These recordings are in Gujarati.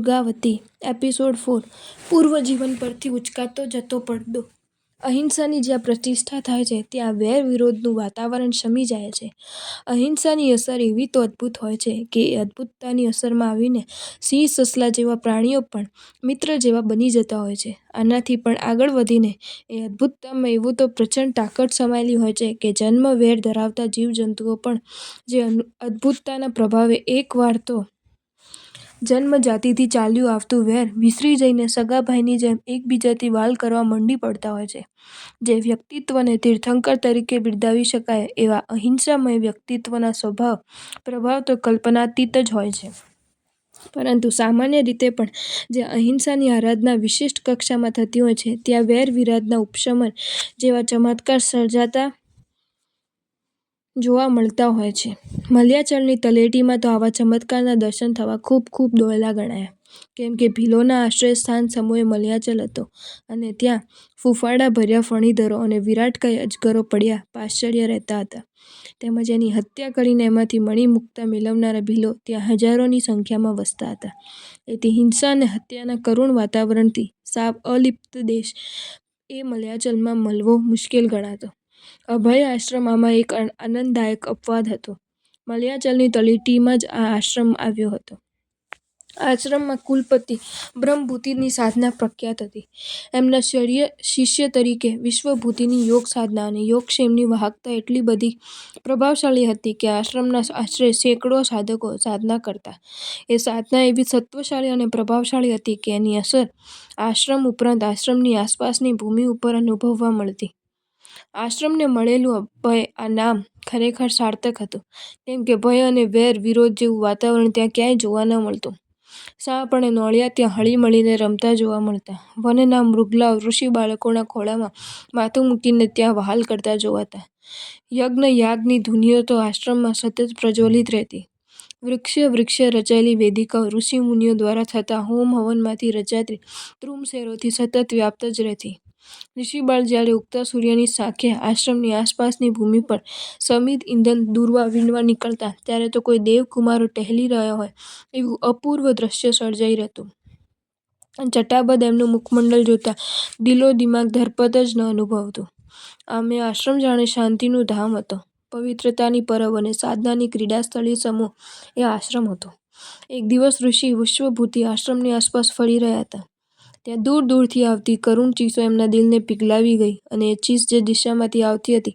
દુર્ગાવતી એપિસોડ 4 પૂર્વજીવન પરથી ઉચકાતો જતો પડદો. અહિંસાની જ્યાં પ્રતિષ્ઠા થાય છે ત્યાં વેર વિરોધનું વાતાવરણ શમી જાય છે. અહિંસાની અસર એવી તો અદ્ભુત હોય છે કે એ અદ્ભુતતાની અસરમાં આવીને સિંહ સસલા જેવા પ્રાણીઓ પણ મિત્ર જેવા બની જતા હોય છે. આનાથી પણ આગળ વધીને એ અદ્ભુતતામાં એવું તો પ્રચંડ તાકાત સમાયેલી હોય છે કે જન્મ વેર ધરાવતા જીવજંતુઓ પણ જે અદ્ભુતતાના પ્રભાવે એકવાર તો જન્મજાતિથી ચાલ્યું આવતું વેર વિસરી જઈને સગા ભાઈની જેમ એકબીજાથી વાલ કરવા મંડી પડતા હોય છે. જે વ્યક્તિત્વને તીર્થંકર તરીકે બિરદાવી શકાય એવા અહિંસામય વ્યક્તિત્વના સ્વભાવ પ્રભાવ તો કલ્પનાતીત જ હોય છે. પરંતુ સામાન્ય રીતે પણ જ્યાં અહિંસાની આરાધના વિશિષ્ટ કક્ષામાં થતી હોય છે ત્યાં વેર વિરાધના ઉપશમન જેવા ચમત્કાર સર્જાતા જોવા મળતા હોય છે. મલ્યાચલની તળેટીમાં તો આવા ચમત્કારના દર્શન થવા ખૂબ દોયલા ગણાયા. કેમ કે ભીલોના આશ્રયસ્થાન સમૂહે મલ્યાચલ હતો અને ત્યાં ફૂફાડા ભર્યા ફણીધરો અને વિરાટકાય અજગરો પડ્યા પાશ્ચર્ય રહેતા હતા. તેમજ એની હત્યા કરીને એમાંથી મણી મુક્તા મેળવનારા ભીલો ત્યાં હજારોની સંખ્યામાં વસતા હતા. એથી હિંસા અને હત્યાના કરુણ વાતાવરણથી સાવ અલિપ્ત દેશ એ મલ્યાચલમાં મળવો મુશ્કેલ ગણાતો. અભય આશ્રમ આમાં એક આનંદદાયક અપવાદ હતો. મલ્યાચલની તળેટીમાં જ આ આશ્રમ આવ્યો હતો. આશ્રમમાં કુલપતિ બ્રહ્મભૂતિની સાધના પ્રખ્યાત હતી. એમના શિષ્ય તરીકે વિશ્વભૂતિની યોગ સાધના અને યોગક્ષેમની વાહકતા એટલી બધી પ્રભાવશાળી હતી કે આશ્રમના આશરે સેંકડો સાધકો સાધના કરતા. એ સાધના એવી સત્વશાળી અને પ્રભાવશાળી હતી કે એની અસર આશ્રમ ઉપરાંત આશ્રમની આસપાસની ભૂમિ ઉપર અનુભવવા મળતી. આશ્રમને મળેલું અભય આ નામ ખરેખર સાર્થક હતું. કેમ કે ભય અને વેર વિરોધ જેવું વાતાવરણ ત્યાં ક્યાંય જોવા ન મળતું. સાપ અને નોળિયા ત્યાં હળી મળીને રમતા જોવા મળતા. વનના મૃગલાઓ ઋષિ બાળકોના ખોળામાં માથું મૂકીને ત્યાં વહાલ કરતા જોવાતા. યજ્ઞ યાગની ધુનીઓ તો આશ્રમમાં સતત પ્રજ્વલિત રહેતી. વૃક્ષે રચાયેલી વેદિકાઓ ઋષિ મુનિઓ દ્વારા થતા હોમ હવનમાંથી રચાતી ધ્રુમસેરોથી સતત વ્યાપ્ત જ રહેતી. ઋષિબાળ જ્યારે ઉગતા સૂર્યની સાંખે આશ્રમની આસપાસની ભૂમિ પર સમિધ ઈંધણ દૂરવા વીણવા નીકળતા ત્યારે તો કોઈ દેવકુમારો ટહેલી રહ્યા હોય એવું અપૂર્વ દ્રશ્ય સર્જાઈ રહેતું. જટાબદ્ધ એમનું મુખમંડળ જોતા દિલો દિમાગ ધરપત જ ન અનુભવતું. આમ એ આશ્રમ જાણે શાંતિનું ધામ હતો. પવિત્રતાની પરબ અને સાધનાની ક્રીડાસ્થળી સમૂહ એ આશ્રમ હતો. એક દિવસ ઋષિ વિશ્વભૂતિ આશ્રમની આસપાસ ફરી રહ્યા હતા. ત્યાં દૂરથી આવતી કરુણ ચીસો એમના દિલને પીગલાવી ગઈ અને એ ચીસ જે દિશામાંથી આવતી હતી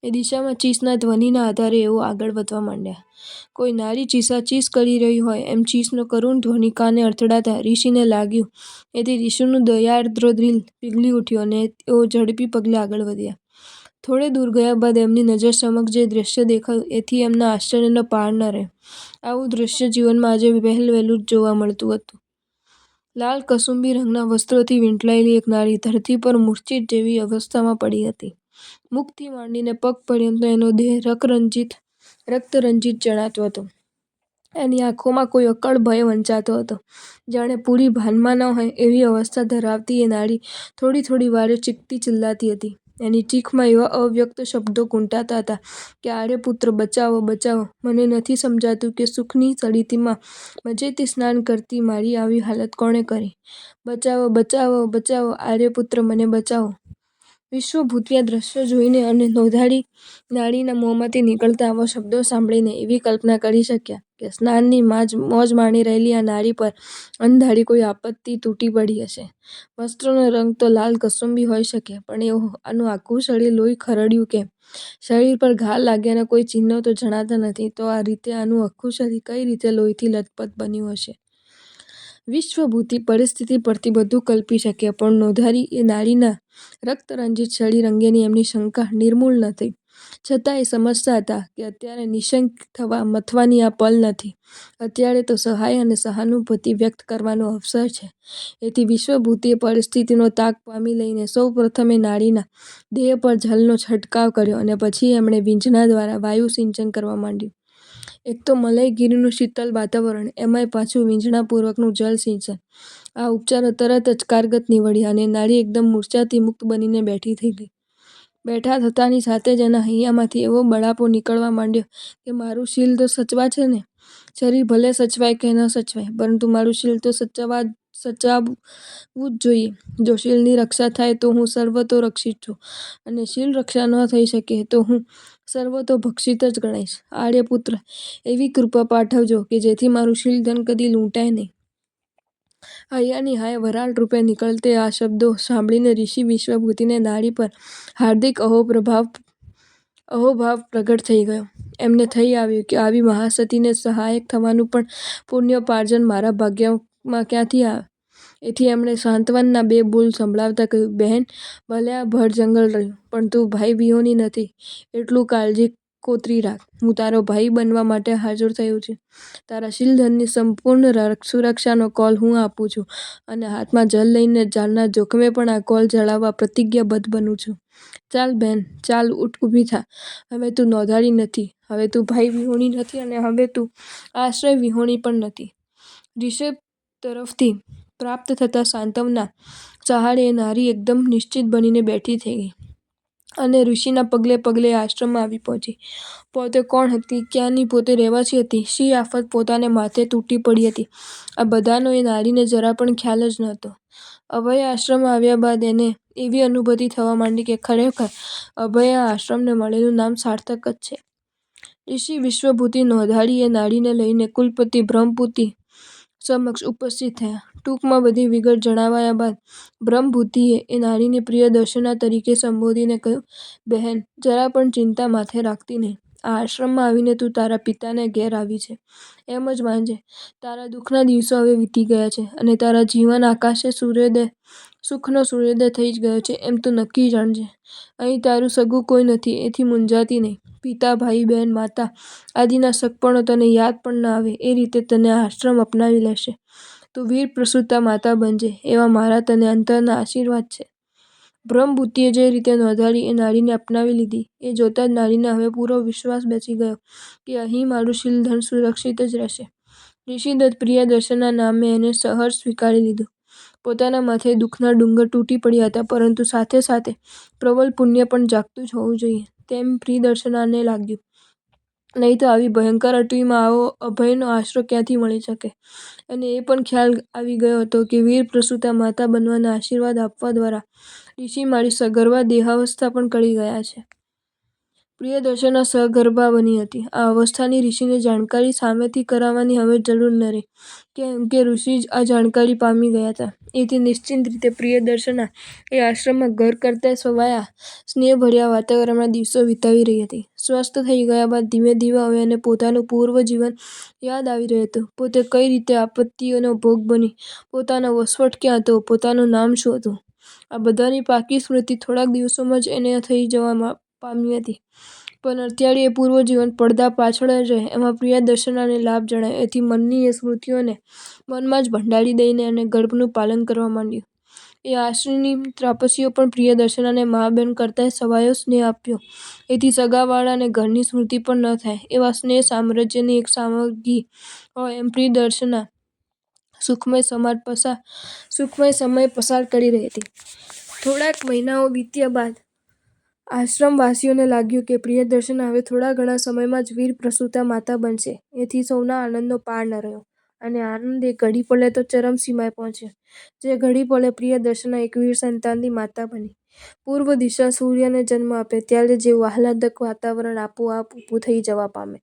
એ દિશામાં ચીસના ધ્વનિના આધારે એઓ આગળ વધવા માંડ્યા. કોઈ નારી ચીસાચીસ કરી રહી હોય એમ ચીસનો કરુણ ધ્વનિ કાને અડથડાતા ઋષિને લાગ્યું. એથી ઋષિનું દયાર્દ્ર દિલ પીગળી ઉઠ્યું અને તેઓ ઝડપી પગલે આગળ વધ્યા. થોડે દૂર ગયા બાદ એમની નજર સમક્ષ જે દ્રશ્ય દેખાયું એથી એમના આશ્ચર્યનો પાર ન રહ્યો. આવું દ્રશ્ય જીવનમાં આજે વહેલું જ જોવા મળતું હતું. લાલ કસુંબી રંગના વસ્ત્રોથી વીંટળાયેલી એક નારી ધરતી પર મૂર્છિત જેવી અવસ્થામાં પડી હતી. મુખથી માંડીને પગ પર્યંત એનો દેહ રક્તરંજિત જણાતો હતો. એની આંખોમાં કોઈ અકળ ભય વંચાતો હતો. જાણે પૂરી ભાનમાં ન હોય એવી અવસ્થા ધરાવતી એ નારી થોડી વારે ચીખતી ચિલ્લાતી હતી. એની ચીખમાં એવા અવ્યક્ત શબ્દો ઘૂંટાતા હતા કે આર્યપુત્ર બચાવો મને નથી સમજાતું કે સુખની સળીટીમાં મજેથી સ્નાન કરતી મારી આવી હાલત કોણે કરી. બચાવો આર્યપુત્ર મને બચાવો. વિશ્વભૂતિ આ દ્રશ્ય જોઈને અને નોંધાળી નારીના મોંમાંથી નીકળતા આવા શબ્દો સાંભળીને એવી કલ્પના કરી શક્યા કે સ્નાનની મોજ માણી રહેલી આ નારી પર અણધારી કોઈ આપત્તિ તૂટી પડી હશે. વસ્ત્રનો રંગ તો લાલ કસુંબી હોઈ શકે પણ આનું આખું શરીર લોહી ખરડ્યું કેમ? શરીર પર ઘા લાગ્યાના કોઈ ચિહ્નો તો જણાતા નથી તો આ રીતે આનું આખું શરીર કઈ રીતે લોહીથી લથપથ બન્યું હશે? વિશ્વભૂતિ પરિસ્થિતિ પરથી બધું કલ્પી શક્યા પણ નોંધારી એ નારીના રક્તરંજિત શરીર અંગેની એમની શંકા નિર્મૂળ ન થઈ. છતાં એ સમજતા હતા કે અત્યારે નિશંક મથવાની આ પલ નથી. અત્યારે તો સહાય અને સહાનુભૂતિ વ્યક્ત કરવાનો અવસર છે. એથી વિશ્વભૂતિએ પરિસ્થિતિનો તાગ પામી લઈને સૌ પ્રથમ એ નારીના દેહ પર જલનો છંટકાવ કર્યો અને પછી એમણે વીંઝણા દ્વારા વાયુ સિંચન કરવા માંડ્યું. એક તો મલયગીરીનું શીતળ વાતાવરણ એમાંય પાછું વીંઝણાપૂર્વકનું જલ સિંચન. આ ઉપચારો તરત જ કારગત નીવડ્યા અને નારી એકદમ મૂર્છાથી મુક્ત બનીને બેઠી થઈ ગઈ. બેઠા થતાની સાથે જ એના હૈયામાંથી એવો બળાપો નીકળવા માંડ્યો કે મારું શીલ તો સચવાય છે ને? શરીર ભલે સચવાય કે ન સચવાય, પરંતુ મારું શીલ તો સચાવવું જ જોઈએ. જો શીલની રક્ષા થાય તો હું સર્વતો રક્ષિત છું, અને શીલ રક્ષા ન થઈ શકે તો હું સર્વતો ભક્ષિત જ ગણાઈશ. આર્યપુત્ર, એવી કૃપા પાઠવજો કે જેથી મારું શીલ ધન કદી લૂંટાય નહીં. હૈયાની હાય વરાળ રૂપે નીકળતે આ શબ્દો સાંભળીને ઋષિ વિશ્વભૂતિને નાડી પર હાર્દિક અહોભાવ પ્રગટ થઈ ગયો. એમને થઈ આવ્યું કે આવી મહાસતીને સહાયક થવાનું પણ પુણ્યોપાર્જન મારા ભાગ્યમાં ક્યાંથી આવે. એથી એમણે સાંત્વનના 2 બોલ સંભળાવતા કહ્યું, બહેન, ભલે આ ભર જંગલ રહ્યું, પણ તું ભાઈ વિહોણી નથી, એટલું કાળજી કોતરી રાખ. હું તારો ભાઈ બનવા માટે હાજર થયો છું. તારા શીલધનની સંપૂર્ણ સુરક્ષાનો કોલ હું આપું છું, અને હાથમાં જલ લઈને જાનના જોખમે પણ આ કોલ જળાવવા પ્રતિજ્ઞાબદ્ધ બનું છું. ચાલ બહેન, ચાલ, ઊઠ, ઊભી થા. હવે તું નોંધારી નથી, હવે તું ભાઈ વિહોણી નથી, અને હવે તું આશ્રય વિહોણી પણ નથી. ઋષભ તરફથી પ્રાપ્ત થતા સાંત્વનના સહારે એ નારી એકદમ નિશ્ચિત બનીને બેઠી થઈ ગઈ, અને ઋષિના પગલે પગલે આશ્રમમાં આવી પહોંચી. પોતે કોણ હતી, ક્યાંની પોતે રહેવાસી હતી, શી આફત પોતાને માથે તૂટી પડી હતી, આ બધાનો એ નારીને જરા પણ ખ્યાલ જ નહોતો. અભય આશ્રમમાં આવ્યા બાદ એને એવી અનુભૂતિ થવા માંડી કે ખરેખર અભય આશ્રમને મળેલું નામ સાર્થક જ છે. ઋષિ વિશ્વભૂતિ નોંધાળી એ નારીને લઈને કુલપતિ બ્રહ્મભૂતિ સમક્ષ ઉપસ્થિત થયા. ટૂંકમાં બધી વિગત જણાવ્યા બાદ બ્રહ્મભૂતિએ એ નારીને પ્રિયદર્શના તરીકે સંબોધીને કહ્યું, બહેન, જરા પણ ચિંતા માથે રાખતી નહીં. આ આશ્રમમાં આવીને તું તારા પિતાને ઘેર આવી છે એમ જ માનજે. તારા દુઃખના દિવસો હવે વીતી ગયા છે, અને તારા જીવન આકાશે સુખનો સૂર્યોદય થઈ જ ગયો છે એમ તું નક્કી જાણજે. અહીં તારું સગું કોઈ નથી, એથી મૂંઝાતી નહીં. પિતા, ભાઈ, બહેન, માતા આદિના સગપણો તને યાદ પણ ન આવે એ રીતે તને આશ્રમ અપનાવી લેશે. તું વીર પ્રસૂતા માતા બનજે, એવા મારા તને અંતરના આશીર્વાદ છે. બ્રહ્મભૂતિએ જે રીતે નોંધાળી એ નારીને અપનાવી લીધી, એ જોતાં જ નારીને હવે પૂરો વિશ્વાસ બેસી ગયો કે અહીં મારું શીલધન સુરક્ષિત જ રહેશે. ઋષિદત્ત પ્રિયદર્શના નામે એને સહર્ષ સ્વીકારી લીધું. પોતાના માથે દુઃખના ડુંગર તૂટી પડ્યા હતા, પરંતુ સાથે સાથે પ્રબળ પુણ્ય પણ જાગતું જ હોવું જોઈએ તેમ પ્રિયદર્શનાને લાગ્યું. નહીં તો આવી ભયંકર અટવીમાં આવો અભયનો આશરો ક્યાંથી મળી શકે. અને એ પણ ખ્યાલ આવી ગયો હતો કે વીર પ્રસૂતા માતા બનવાના આશીર્વાદ આપવા દ્વારા ઋષિ મારી સગર્ભા દેહાવસ્થા પણ ટળી ગયા છે. પ્રિયદર્શના સગર્ભા બની હતી. આ અવસ્થાની ઋષિને જાણકારી સામેથી કરાવવાની હવે જરૂર ન રહી, કેમ કે ઋષિ જ આ જાણકારી પામી ગયા હતા. એથી નિશ્ચિંત રીતે પ્રિયદર્શના એ આશ્રમમાં ઘર કરતાં સવાયા સ્નેહભર્યા વાતાવરણમાં દિવસો વિતાવી રહી હતી. સ્વસ્થ થઈ ગયા બાદ ધીમે ધીમે હવે એને પોતાનું પૂર્વ જીવન યાદ આવી રહ્યું હતું. પોતે કઈ રીતે આપત્તિઓનો ભોગ બની, પોતાનો વસવટ ક્યાં હતો, પોતાનું નામ શું હતું, આ બધાની પાકી સ્મૃતિ થોડાક દિવસોમાં જ એને થઈ જવા પામી હતી. પણ અત્યારે એ પૂર્વ જીવન પડદા પાછળ જ રહે એમાં પ્રિયદર્શનાને લાભ જણાયો. એથી મનની એ સ્મૃતિઓને મનમાં જ ભંડારી દઈને એને ગર્ભનું પાલન કરવા માંડ્યું. એ આશ્રમની ત્રાપસીઓ પણ પ્રિયદર્શનાને મા બહેન કરતાં સવાયો સ્નેહ આપ્યો. એથી સગાવાળા અને ઘરની સ્મૃતિ પણ ન થાય એવા સ્નેહ સામ્રાજ્યની એક સામગ્રી હોય એમ પ્રિયદર્શના સુખમય સમય પસાર કરી રહી હતી. થોડાક મહિનાઓ વીત્યા બાદ આશ્રમવાસીઓને લાગ્યું કે પ્રિયદર્શના હવે થોડા ઘણા સમયમાં જ વીર પ્રસૂતા માતા બનશે. એથી સૌના આનંદનો પાર ન રહ્યો, અને આનંદ એ ઘડી પળે તો ચરમસીમાએ પહોંચ્યો. જે ઘડી પળે પ્રિયદર્શના એક વીર સંતાનની માતા બની. પૂર્વ દિશા સૂર્યને જન્મ આપે ત્યારે જેવું આહ્લાદક વાતાવરણ આપોઆપ ઊભું થઈ જવા પામે,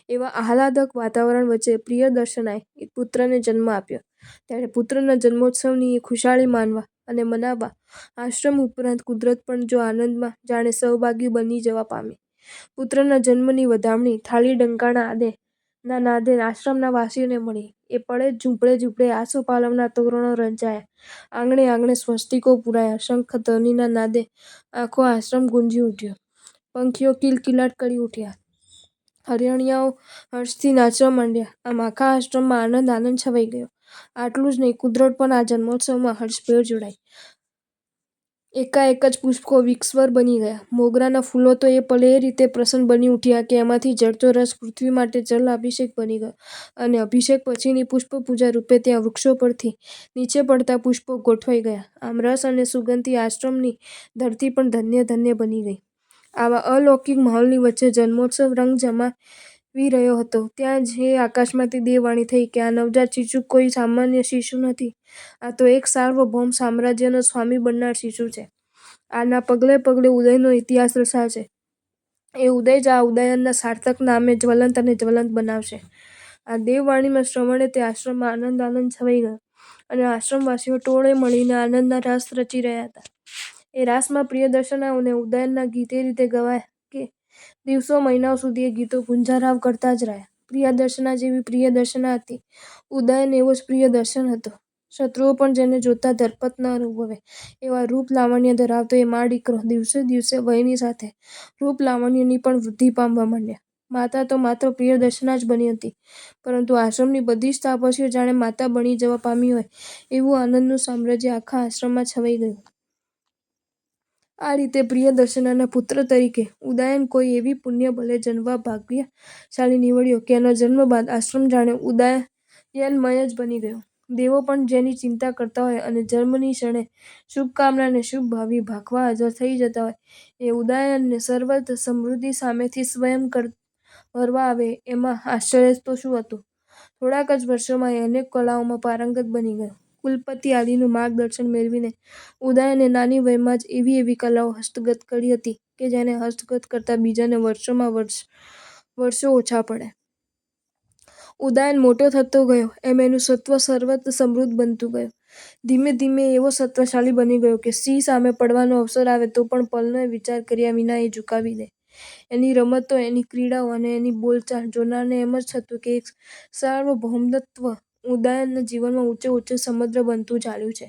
એવા આહ્લાદક વાતાવરણ વચ્ચે પ્રિયદર્શનાએ એક પુત્રને જન્મ આપ્યો. ત્યારે પુત્રના જન્મોત્સવની એ ખુશાલી માણવા અને મનાવવા આશ્રમ ઉપરાંત કુદરત પણ જો આનંદમાં જાણે સહભાગી બની જવા પામી. પુત્રના જન્મની વધામણી થાળી ડંકાના નાદે આશ્રમના વાસીઓને મળી. એ પળે જ ઝૂંપડે આસોપાલવના તોરણો રંચાયા, આંગણે આંગણે સ્વસ્તિકો પુરાયા, શંખ ધ્વનિના નાદે આખો આશ્રમ ગુંજી ઉઠ્યો, પંખીઓ કિલકિલાટ કરી ઉઠ્યા, હરિયાળીઓ હર્ષથી નાચવા માંડ્યા. આમ આખા આશ્રમમાં આનંદ છવાઈ ગયો. આટલું જ નહીં, કુદરત પણ આ જન્મોત્સવમાં હર્ષભેર જોડાઈ. એકાએક જ પુષ્પો વિકસવાર બની ગયા. મોગરાના ફૂલો તો એ પળે એ રીતે પ્રસન્ન બની ઉઠ્યા કે એમાંથી ઝરતો રસ પૃથ્વી માટે જલ અભિષેક બની ગયો, અને અભિષેક પછીની પુષ્પપૂજા રૂપે ત્યાં વૃક્ષો પરથી નીચે પડતા પુષ્પો ગોઠવાઈ ગયા. આમ રસ અને સુગંધથી આશ્રમની ધરતી પણ ધન્ય ધન્ય બની ગઈ. આવા અલૌકિક માહોલની વચ્ચે જન્મોત્સવ રંગ વી રહ્યો હતો ત્યાં જ આકાશમાંથી દેવવાણી થઈ કે આ નવજાત શિશુ કોઈ સામાન્ય શિશુ નથી. આ તો એક સાર્વભૌમ સામ્રાજ્યનો સ્વામી બનનાર શિશુ છે. આના પગલે પગલે ઉદયનો ઇતિહાસ રચાશે. એ ઉદય જ આ ઉદયનના સાર્થક નામે જ્વલંત અને જ્વલંત બનાવશે. આ દેવવાણીમાં શ્રવણે તે આશ્રમમાં આનંદ છવાઈ ગયો અને આશ્રમવાસીઓ ટોળે મળીને આનંદના રાસ રચી રહ્યા હતા. એ રાસમાં પ્રિયદર્શના અને ઉદયનના ગીત એ રીતે ગવાયા કે દિવસો મહિનાઓ સુધી એ ગીતો ગુંજરાવ કરતા જ રહ્યા. પ્રિયદર્શના જેવી પ્રિયદર્શના હતી, ઉદયન એવો જ પ્રિયદર્શન હતો. શત્રુઓ પણ જેને જોતા ધરપત ન અનુભવે એવા રૂપ લાવણ્ય ધરાવતો એ મા દીકરો દિવસે દિવસે વયની સાથે રૂપ લાવણ્યની પણ વૃદ્ધિ પામવા માંડ્યા. માતા તો માત્ર પ્રિયદર્શના જ બની હતી, પરંતુ આશ્રમની બધી જ તાપસીઓ જાણે માતા બની જવા પામી હોય એવું આનંદનું સામ્રાજ્ય આખા આશ્રમમાં છવાઈ ગયું. આ રીતે પ્રિયદર્શનાના પુત્ર તરીકે ઉદયન કોઈ એવી પુણ્ય બળે જન્મવા ભાગ્યશાળી નીવડ્યો કે એના જન્મ બાદ આશ્રમ જાણે ઉદયનમય જ બની ગયો. દેવો પણ જેની ચિંતા કરતા હોય અને જન્મની ક્ષણે શુભકામના અને શુભ ભાવિ ભાખવા હાજર થઈ જતા હોય એ ઉદયનને સર્વત્ર સમૃદ્ધિ સામેથી સ્વયં વરવા આવે એમાં આશ્ચર્ય તો શું હતું. થોડાક જ વર્ષોમાં એ અનેક કલાઓમાં પારંગત બની ગયો. કુલપતિ આદિનું માર્ગદર્શન મેળવીને ઉદયને નાની વયમાં જ એવી એવી કલાઓ હસ્તગત કરી હતી કે જેને હસ્તગત કરતા બીજાને વર્ષો ઓછા પડે. ઉદયન મોટો થતો ગયો એમ એનું સત્વ સર્વત્ર સમૃદ્ધ બનતું ગયું. ધીમે ધીમે એવો સત્વશાળી બની ગયો કે સિંહ સામે પડવાનો અવસર આવે તો પણ પલનો વિચાર કર્યા વિના એ ઝુકાવી દે. એની રમતો, એની ક્રીડાઓ અને એની બોલચાલ જોનારને એમ જ થતું કે એક સાર્વભૌમત્વ ઉદયનના જીવનમાં ઊંચે ઊંચે સમુદ્ર બનતું ચાલ્યું છે.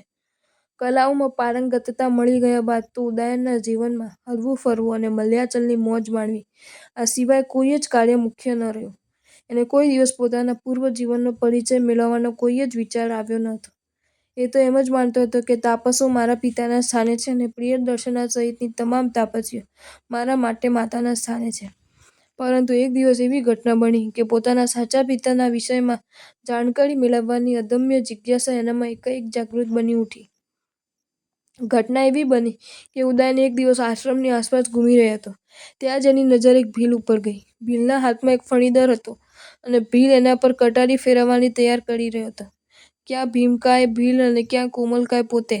કલાઓમાં પારંગતતા મળી ગયા બાદ તો ઉદયનના જીવનમાં હરવું ફરવું અને મલયાચલની મોજ માણવી આ સિવાય કોઈ જ કાર્ય મુખ્ય ન રહ્યું. એને કોઈ દિવસ પોતાના પૂર્વ જીવનનો પરિચય મેળવવાનો કોઈ જ વિચાર આવ્યો ન હતો. એ તો એમ જ માનતો હતો કે તાપસો મારા પિતાના સ્થાને છે અને પ્રિયદર્શના સહિતની તમામ તાપસીઓ મારા માટે માતાના સ્થાને છે. પરંતુ એક દિવસ એવી ઘટના બની કે પોતાના સાચા પિતાના વિષયમાં જાણકારી મેળવવાની અદમ્ય જિજ્ઞાસા એનામાં એકાએક જાગૃત બની ઉઠી. ઘટના એવી બની કે ઉદયન એક દિવસ આશ્રમની આસપાસ ઘૂમી રહ્યો હતો. ત્યાં જ એની નજર એક ભીલ ઉપર ગઈ. ભીલના હાથમાં એક ફણીદર હતો અને ભીલ એના પર કટારી ફેરવવાની તૈયાર કરી રહ્યો હતો. ક્યાં ભીમકાય ભીલ અને ક્યાં કોમલકાય પોતે!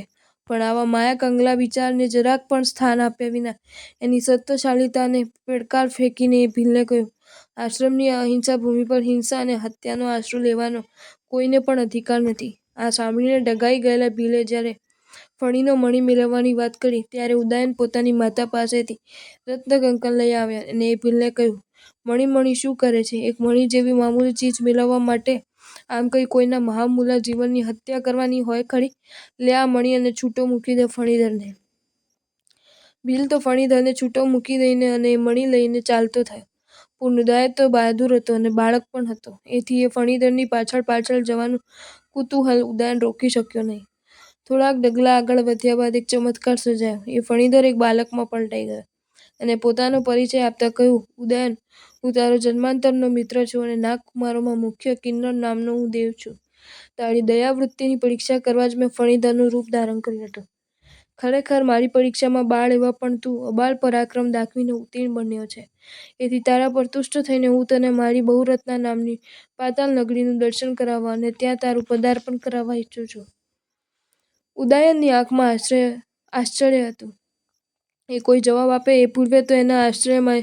પણ આવા માયા કંગલા વિચારને જરાક પણ સ્થાન આપ્યા વિના એની સત્વશાળીતાને પડકાર ફેંકીને એ ભીલને કહ્યું, આશ્રમની અહિંસા ભૂમિ પર હિંસા અને હત્યાનો આશરો લેવાનો કોઈને પણ અધિકાર નથી. આ સાંભળીને ડઘાઈ ગયેલા ભીલે જ્યારે ફણીનો મણી મેળવવાની વાત કરી ત્યારે ઉદયન પોતાની માતા પાસેથી રત્નકંકણ લઈ આવ્યા અને એ ભીલને કહ્યું, મણી શું કરે છે? એક મણી જેવી મામૂલી ચીજ મેળવવા માટે આમ કઈ કોઈના મહામૂલા જીવનની હત્યા કરવાની હોય ખરી? લે આ મણી અને છૂટો મૂકી દે ફણીધરને. ભીલ તો ફણીધરને છૂટો મૂકી દઈને અને એ મણી લઈને ચાલતો થયો. પણ ઉદય તો બહાદુર હતો અને બાળક પણ હતો. એથી એ ફણીધરની પાછળ પાછળ જવાનું કુતૂહલ ઉદયન રોકી શક્યો નહીં. થોડાક ડગલાં આગળ વધ્યા બાદ એક ચમત્કાર સર્જાયો. એ ફણીધર એક બાલકમાં પલટાઈ ગયો અને પોતાનો પરિચય આપતા કહ્યું, ઉદયન, હું તારો જન્માંતરનો મિત્ર છું અને નાગકુમારોમાં મુખ્ય કિન્નર નામનો હું દેવ છું. તારી દયાવૃત્તિની પરીક્ષા કરવા જ મેં ફણીધરનું રૂપ ધારણ કર્યું હતું. ખરેખર મારી પરીક્ષામાં બાળ એવા પણ તું અબાલ પરાક્રમ દાખવીને ઉત્તીર્ણ બન્યો છે. એથી તારા પર તુષ્ટ થઈને હું તને મારી બહુરત્ના નામની પાતાળ નગરીનું દર્શન કરાવવા અને ત્યાં તારું પદાર્પણ કરાવવા ઈચ્છું છું. ઉદયનની આંખમાં આશ્ચર્ય હતું. એ કોઈ જવાબ આપે એ પૂર્વે તો એના આશ્ચર્યમાં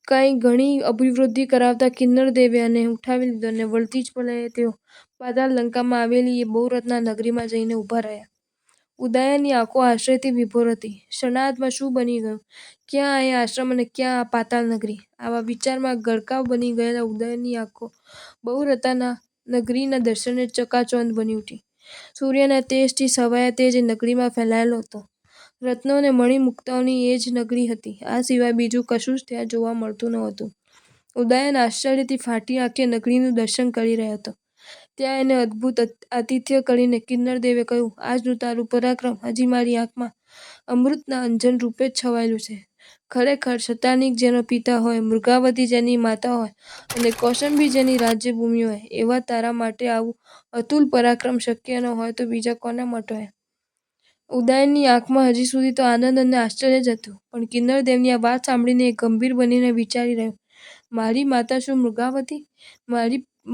કાંઈ ઘણી અભિવૃદ્ધિ કરાવતા કિન્નરદેવે એને ઉઠાવી લીધો અને વળતી જ પલે તેઓ પાતાળ લંકામાં આવેલી એ બહુરત્ના નગરીમાં જઈને ઊભા રહ્યા. ઉદયનની આંખો આશ્ચર્યથી વિભોર હતી. ક્ષણાર્ધમાં શું બની ગયું? ક્યાં એ આશ્રમ અને ક્યાં આ પાતાળ નગરી? આવા વિચારમાં ગરકાવ બની ગયેલા ઉદયનની આંખો બહુરત્ના નગરીના દર્શને ચકાચૌંધ બની ઉઠી. સૂર્યના તેજથી છવાયા તેજ એ નગરીમાં ફેલાયેલો હતો. રત્નો અને મણિમુક્તાઓની એ જ નગરી હતી. આ સિવાય બીજું કશું જ ત્યાં જોવા મળતું નહોતું. ઉદયન આશ્ચર્યથી ફાટી આંખે નગરીનું દર્શન કરી રહ્યો હતો. ત્યાં એને અદભુત આતિથ્ય કરીને કિન્નરદેવે કહ્યું, આજનું તારું પરાક્રમ હજી મારી આંખમાં અમૃતના અંજન રૂપે જ છવાયેલું છે. ખરેખર શતાનીક જેનો પિતા હોય, મૃગાવતી જેની માતા હોય અને કૌશાંબી જેની રાજ્યભૂમિ હોય એવા તારા માટે આવું અતુલ પરાક્રમ શક્ય ન હોય તો બીજા કોના માટે હોય? ઉદયનની આંખમાં હજી સુધી તો આનંદ અને આશ્ચર્ય જ હતું. પણ કિન્નરદેવની આ વાત સાંભળીને એ ગંભીર બનીને વિચારી રહ્યો મારી માતા શું મૃગાવતી?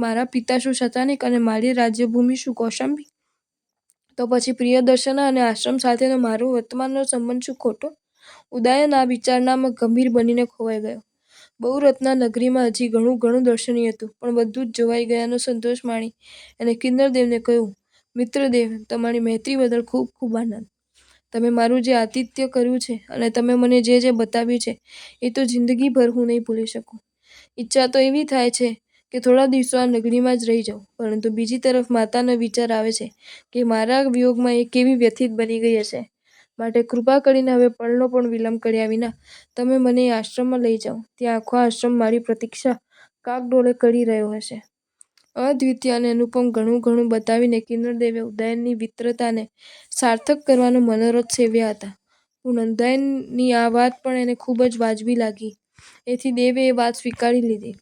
મારા પિતા શું શતાનિક? અને મારી રાજ્યભૂમિ શું કૌશાંબી? તો પછી પ્રિયદર્શના અને આશ્રમ સાથેનો મારો વર્તમાનનો સંબંધ શું ખોટો? ઉદયન આ વિચારણામાં ગંભીર બનીને ખોવાઈ ગયો. બહુરત્ના નગરીમાં હજી ઘણું ઘણું દર્શનીય હતું, પણ બધું જ જોવાઈ ગયાનો સંતોષ માણી અને કિન્નરદેવને કહ્યું, મિત્રદેવ, તમારી મૈત્રી બદલ ખૂબ ખૂબ આનંદ. તમે મારું જે આતિથ્ય કર્યું છે અને તમે મને જે જે બતાવ્યું છે એ તો જિંદગીભર હું નહીં ભૂલી શકું. ઈચ્છા તો એવી થાય છે કે થોડા દિવસો આ નગરીમાં જ રહી જાઉં, પરંતુ બીજી તરફ માતાનો વિચાર આવે છે કે મારા વિયોગમાં એ કેવી વ્યથિત બની ગઈ હશે. માટે કૃપા કરીને હવે પળનો પણ વિલંબ કર્યા વિના તમે મને એ આશ્રમમાં લઈ જાઓ. ત્યાં આખો આશ્રમ મારી પ્રતીક્ષા કાગડોળે કરી રહ્યો હશે. અદ્વિતીય અને અનુપમ ઘણું ઘણું બતાવીને કિન્નરદેવે ઉદયનની મિત્રતાને સાર્થક કરવાનો મનોરથ સેવ્યા હતા. પણ ઉદયનની આ વાત પણ એને ખૂબ જ વાજબી લાગી. એથી દેવે એ વાત સ્વીકારી લીધી.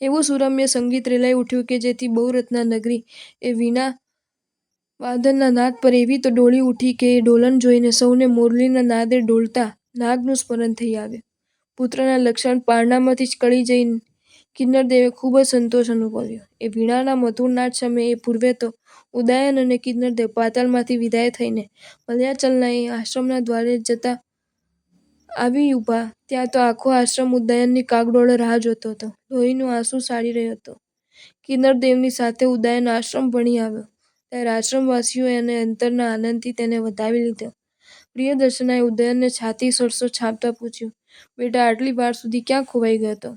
એવું સુરમ્ય સંગીત રેલાઈ ઉઠ્યું કે જેથી બહુરત્ના નગરી એ વીણા વાદનના નાદ પર એવી તો ડોલી ઉઠી કે એ ડોલન જોઈને સૌને મોરલીના નાદે ડોલતા નાગનું સ્મરણ થઈ આવ્યું. પુત્રના લક્ષણ પારણામાંથી જ કળી જઈ કિન્નરદેવે ખૂબ જ સંતોષ અનુભવ્યો. એ વીણાના મધુર નાદ સમયે એ પૂર્વે તો ઉદયન અને કિન્નરદેવ પાતાળમાંથી વિદાય થઈને મલયાચલના એ આશ્રમના દ્વારે જતા આવી ઊભા, ત્યાં તો આખો આશ્રમ ઉદયનની કાગડોળે રાહ જોતો હતો. લોહીનું આંસુ સારી રહ્યો હતો. કિન્નરદેવની સાથે ઉદયન આશ્રમ ભણી આવ્યો ત્યારે આશ્રમવાસીઓએ એને અંતરના આનંદથી તેને વધાવી લીધો. પ્રિયદર્શનાએ ઉદયનને છાતી સરસો છાપતા પૂછ્યું, બેટા, આટલી વાર સુધી ક્યાં ખોવાઈ ગયો હતો?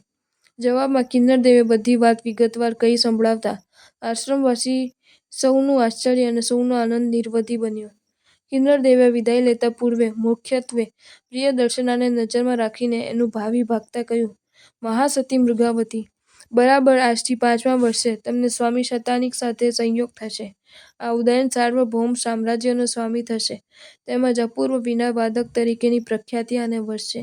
જવાબમાં કિન્નરદેવે બધી વાત વિગતવાર કહી સંભળાવતા આશ્રમવાસી સૌનું આશ્ચર્ય અને સૌનો આનંદ નિરવધિ બન્યો. કિન્નરદેવે વિદાય લેતા પૂર્વે મુખ્યત્વે પ્રિયદર્શનાને નજરમાં રાખીને એનું ભાવિ ભાગતા કહ્યું, મહાસતી મૃગાવતી, બરાબર આજથી 5મા વર્ષે તમને સ્વામી શતાનિક સાથે સંયોગ થશે. આ ઉદયન સાર્વભૌમ સામ્રાજ્યનો સ્વામી થશે, તેમજ અપૂર્વ વીણાવાદક તરીકેની પ્રખ્યાતિ આને વર્ષશે.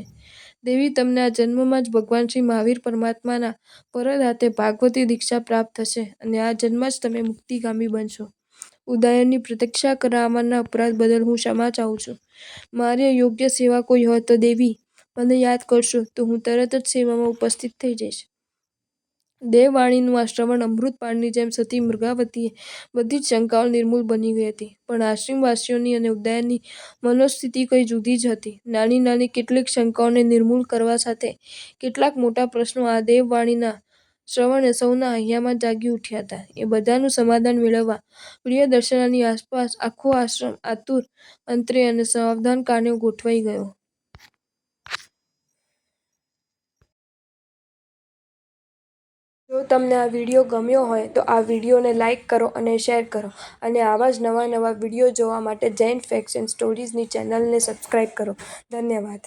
દેવી, તમને આ જન્મમાં જ ભગવાન શ્રી મહાવીર પરમાત્માના વરદ હાથે ભાગવતી દીક્ષા પ્રાપ્ત થશે અને આ જન્મમાં જ તમે મુક્તિગામી બનશો. ઉદયનની પ્રતીક્ષા કરાવવાના અપરાધ બદલ હું ક્ષમા ચાહું છું. મારી અયોગ્ય સેવા કોઈ હોય તો દેવી, મને યાદ કરશો તો હું તરત જ સેવામાં ઉપસ્થિત થઈ જઈશ. દેવવાણીનું આ શ્રવણ અમૃતપાનની જેમ સતી મૃગાવતીએ બધી જ શંકાઓ નિર્મૂળ બની ગઈ હતી. પણ આશ્રમવાસીઓની અને ઉદયનની મનોસ્થિતિ કંઈ જુદી જ હતી. નાની નાની કેટલીક શંકાઓને નિર્મૂળ કરવા સાથે કેટલાક મોટા પ્રશ્નો આ દેવવાણીના શ્રવણે સૌના હૈયામાં જાગી ઉઠ્યા હતા. એ બધાનું સમાધાન મેળવવા પ્રિયદર્શનાની આસપાસ આખો આશ્રમ આતુર અંતરે અને સાવધાન કાને ગોઠવાઈ ગયો. જો તમને આ વિડીયો ગમ્યો હોય તો આ વિડીયોને લાઈક કરો અને શેર કરો અને આવા જ નવા નવા વિડીયો જોવા માટે જૈન ફેક્ટ્સ એન્ડ સ્ટોરીઝની ચેનલને સબસ્ક્રાઈબ કરો. ધન્યવાદ.